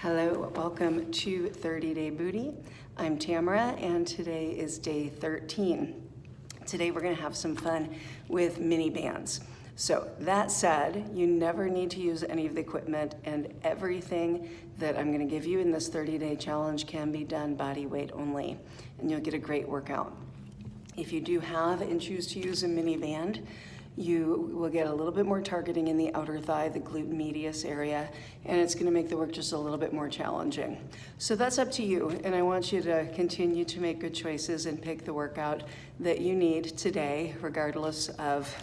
Hello, welcome to 30 Day Booty. I'm Tamara and today is day 13. Today we're gonna have some fun with mini bands. So that said, you never need to use any of the equipment and everything that I'm gonna give you in this 30-day challenge can be done body weight only and you'll get a great workout. If you do have and choose to use a mini band, you will get a little bit more targeting in the outer thigh, the glute medius area, and it's gonna make the work just a little bit more challenging. So that's up to you, and I want you to continue to make good choices and pick the workout that you need today, regardless of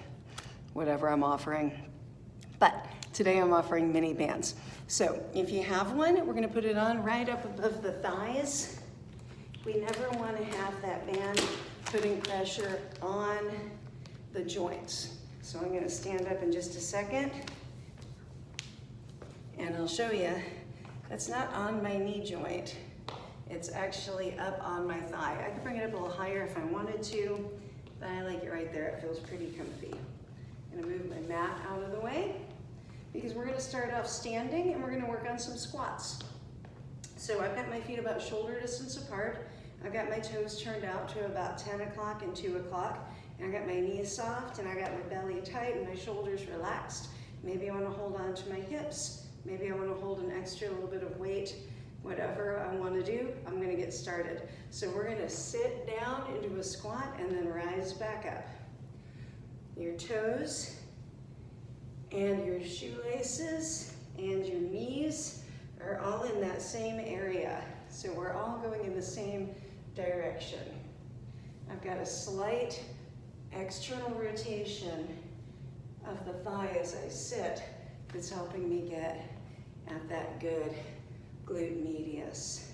whatever I'm offering. But today I'm offering mini bands. So if you have one, we're gonna put it on right up above the thighs. We never wanna have that band putting pressure on the joints. So I'm gonna stand up in just a second and I'll show you, that's not on my knee joint. It's actually up on my thigh. I could bring it up a little higher if I wanted to, but I like it right there. It feels pretty comfy. I'm gonna move my mat out of the way because we're gonna start off standing and we're gonna work on some squats. So I've got my feet about shoulder distance apart. I've got my toes turned out to about 10 o'clock and 2 o'clock. And I got my knees soft and I got my belly tight and my shoulders relaxed. Maybe I want to hold on to my hips. Maybe I want to hold an extra little bit of weight. Whatever I want to do, I'm going to get started. So we're going to sit down into a squat and then rise back up. Your toes and your shoelaces and your knees are all in that same area. So we're all going in the same direction. I've got a slight external rotation of the thigh as I sit that's helping me get at that good glute medius.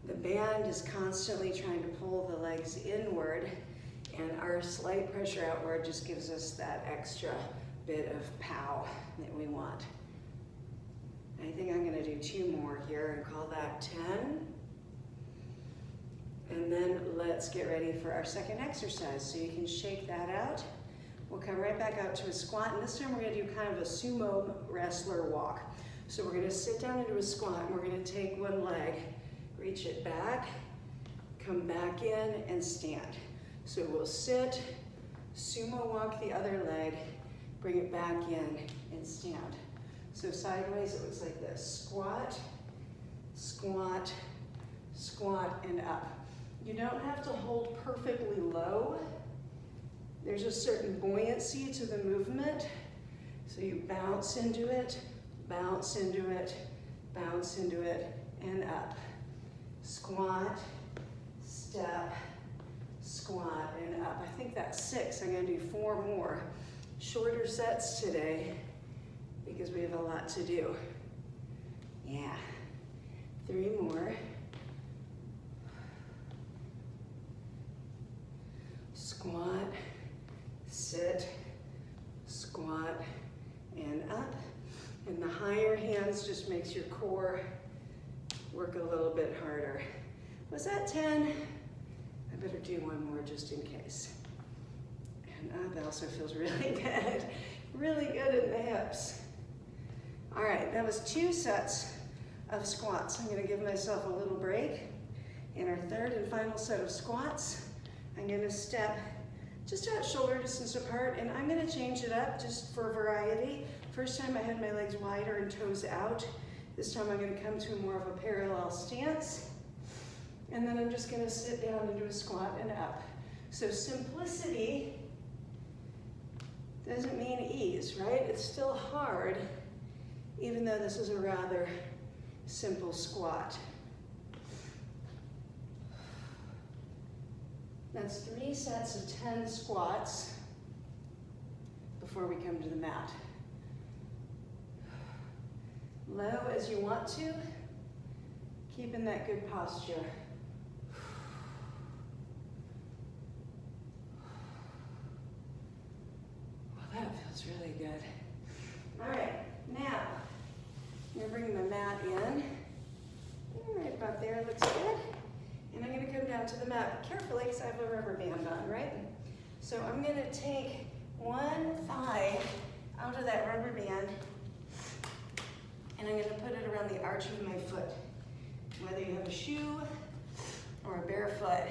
The band is constantly trying to pull the legs inward and our slight pressure outward just gives us that extra bit of pow that we want. I think I'm gonna do 2 more here and call that 10. And then let's get ready for our second exercise. So you can shake that out. We'll come right back out to a squat, and this time we're gonna do kind of a sumo wrestler walk. So we're gonna sit down into a squat, and we're gonna take one leg, reach it back, come back in, and stand. So we'll sit, sumo walk the other leg, bring it back in, and stand. So sideways, it looks like this. Squat, squat, squat, and up. You don't have to hold perfectly low. There's a certain buoyancy to the movement. So you bounce into it, bounce into it, bounce into it, and up. Squat, step, squat, and up. I think that's 6. I'm gonna do 4 more. Shorter sets today because we have a lot to do. Yeah, 3 more. Squat, sit, squat, and up. And the higher hands just makes your core work a little bit harder. Was that 10? I better do 1 more just in case. And up also feels really good. Really good in the hips. All right, that was 2 sets of squats. I'm gonna give myself a little break. In our third and final set of squats, I'm gonna step just about shoulder distance apart, and I'm gonna change it up just for variety. First time I had my legs wider and toes out. This time I'm gonna come to more of a parallel stance. And then I'm just gonna sit down into a squat and up. So simplicity doesn't mean ease, right? It's still hard, even though this is a rather simple squat. That's 3 sets of 10 squats before we come to the mat. Low as you want to, keeping that good posture. Well, that feels really good. All right, now, I'm gonna bring my mat in. Right about there, looks good. And I'm gonna come down to the mat carefully because I have a rubber band on, right? So I'm gonna take one thigh out of that rubber band and I'm gonna put it around on the arch of my foot, whether you have a shoe or a bare foot.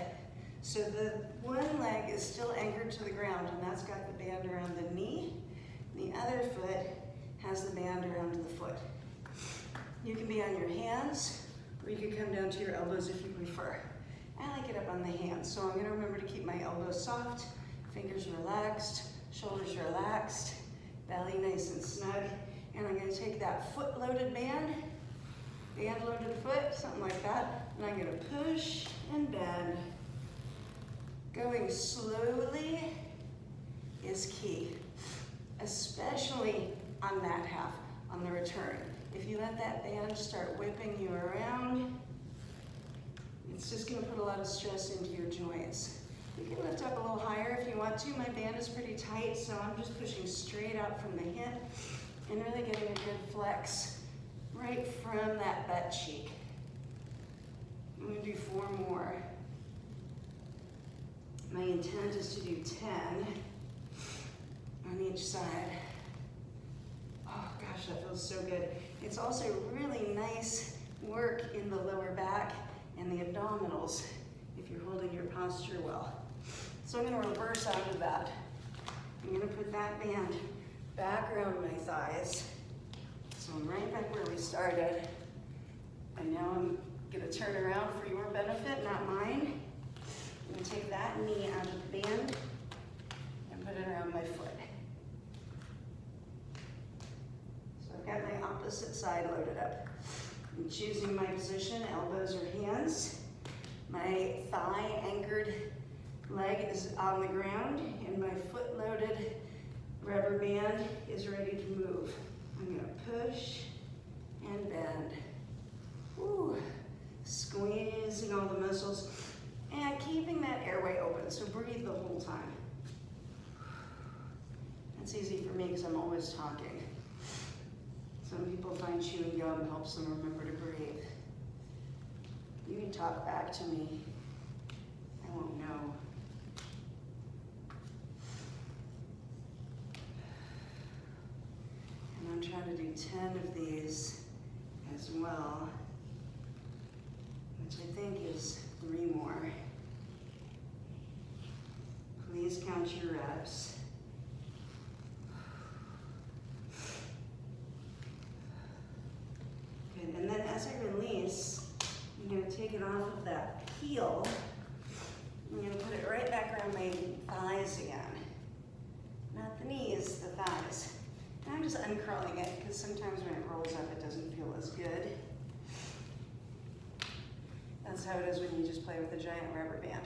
So the one leg is still anchored to the ground, and that's got the band around the knee. The other foot has the band around the foot. You can be on your hands, or you can come down to your elbows if you prefer. I like it up on the hands, so I'm gonna remember to keep my elbows soft, fingers relaxed, shoulders relaxed, belly nice and snug, and I'm gonna take that foot-loaded band loaded foot, something like that, and I'm gonna push and bend. Going slowly is key, especially on that half, on the return. If you let that band start whipping you around, it's just gonna put a lot of stress into your joints. You can lift up a little higher if you want to. My band is pretty tight, so I'm just pushing straight out from the hip and really getting a good flex right from that butt cheek. I'm gonna do 4 more. My intent is to do 10 on each side. Oh gosh, that feels so good. It's also really nice work in the lower back and the abdominals if you're holding your posture well. So I'm gonna reverse out of that. I'm gonna put that band back around my thighs. So I'm right back where we started. And now I'm gonna turn around for your benefit, not mine. I'm gonna take that knee out of the band and put it around my foot. So I've got my opposite side loaded up. I'm choosing my position, elbows or hands. My thigh anchored leg is on the ground and my foot loaded rubber band is ready to move. I'm gonna push and bend. Woo. Squeezing all the muscles and keeping that airway open, so breathe the whole time. That's easy for me because I'm always talking. Some people find chewing gum helps them remember to breathe. You can talk back to me. I won't know. And I'm trying to do 10 of these as well, which I think is 3 more. Please count your reps. Good, and then as I release, I'm gonna take it off of that heel. I'm gonna put it right back around my thighs again. Not the knees, the thighs. And I'm just uncurling it because sometimes when it rolls up, it doesn't feel as good. That's how it is when you just play with a giant rubber band.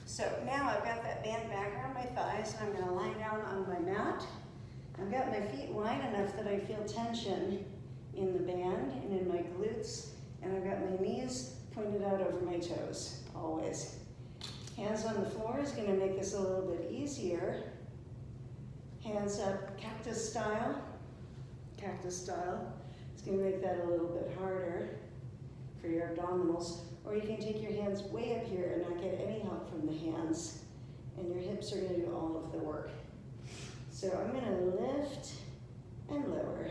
So now I've got that band back around my thighs, and I'm gonna lie down on my mat. I've got my feet wide enough that I feel tension in the band and in my glutes, and I've got my knees pointed out over my toes, always. Hands on the floor is gonna make this a little bit easier. Hands up, cactus style. Cactus style. It's gonna make that a little bit harder for your abdominals. Or you can take your hands way up here and not get any help from the hands, and your hips are gonna do all of the work. So I'm gonna lift and lower,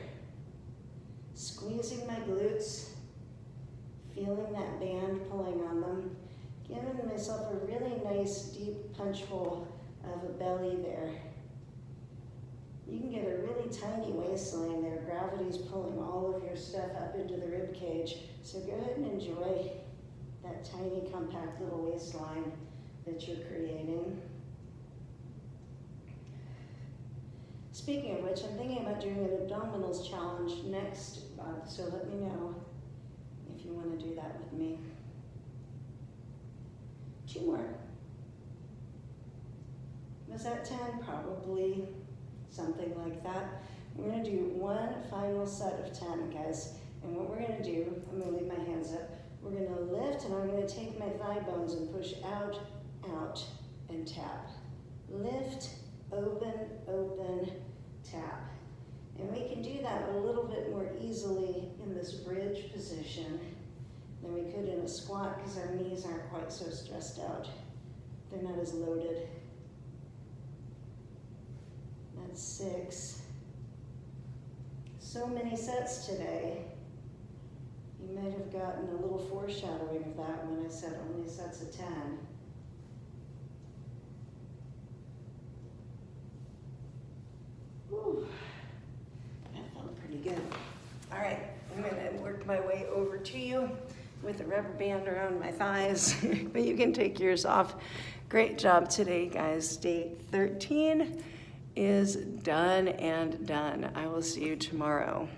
squeezing my glutes, feeling that band pulling on them, giving myself a really nice deep punch hole of a belly there. You can get a really tiny waistline there. Gravity's pulling all of your stuff up into the rib cage. So go ahead and enjoy that tiny, compact little waistline that you're creating. Speaking of which, I'm thinking about doing an abdominals challenge next month, so let me know if you want to do that with me. 2 more. Was that 10? Probably something like that. We're going to do 1 final set of 10, guys. And what we're going to do, I'm going to leave my hands up. We're going to lift, and I'm going to take my thigh bones and push out, out, and tap. Lift, open, open, tap. And we can do that a little bit more easily in this bridge position than we could in a squat because our knees aren't quite so stressed out. They're not as loaded. That's 6. So many sets today. You might have gotten a little foreshadowing of that when I said only sets of 10. Whew. That felt pretty good. All right, I'm gonna work my way over to you with a rubber band around my thighs, but you can take yours off. Great job today, guys. Day 13 is done and done. I will see you tomorrow.